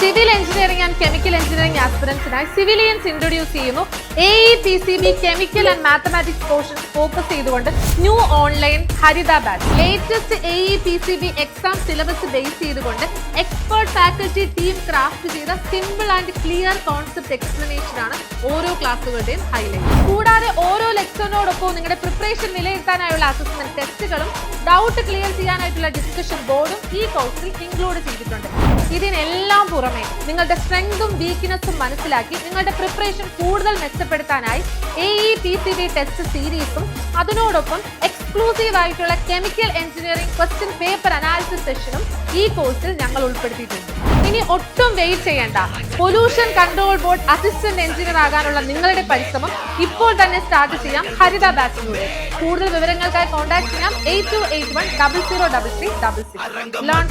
Civil engineering and chemical engineering ആസ്പിറൻസിനായി civilians introduce ചെയ്യുന്നു AEPCB chemical and mathematics portion focus ചെയ്തുകൊണ്ട് new online Haritha batch. Latest AEPCB exam syllabus base ചെയ്തുകൊണ്ട് expert faculty team craft ചെയ്ത simple and clear concept explanation ആണ് ഓരോ ക്ലാസ്സുകളുടെയും highlight. കൂടാതെ ഓരോ ലെക്ചറിനോടൊപ്പം നിങ്ങളുടെ പ്രിപ്പറേഷൻ വിലയിരുത്താനായുള്ള അസസ്മെന്റ് ടെസ്റ്റുകളും ഡൗട്ട് ക്ലിയർ ചെയ്യാനായിട്ടുള്ള ഡിസ്കഷൻ ബോർഡും ഈ കോഴ്സിൽ ഇൻക്ലൂഡ് ചെയ്തിട്ടുണ്ട്. ഇതിനെല്ലാം പുറമെ നിങ്ങളുടെ സ്ട്രെങ്തും വീക്ക്നെസ്സും മനസ്സിലാക്കി നിങ്ങളുടെ പ്രിപ്പറേഷൻ കൂടുതൽ മെച്ചപ്പെടുത്താനായി AEPCB ടെസ്റ്റ് സീരീസും അതിനോടൊപ്പം എക്സ്ക്ലൂസീവ് ആയിട്ടുള്ള chemical engineering question paper analysis സെഷനും ഈ കോഴ്സിൽ ഞങ്ങൾ ഉൾപ്പെടുത്തിയിട്ടുണ്ട്. ഇനി ഒട്ടും വെയിറ്റ് ചെയ്യേണ്ട. Pollution control board assistant engineer ആകാനുള്ള നിങ്ങളുടെ പരിശ്രമം ഇപ്പോൾ തന്നെ സ്റ്റാർട്ട് ചെയ്യാം ഹരിത ബാച്ചിലൂടെ. കൂടുതൽ വിവരങ്ങൾക്കായി കോൺടാക്ട് ചെയ്യാം 8281 003366. ലേൺ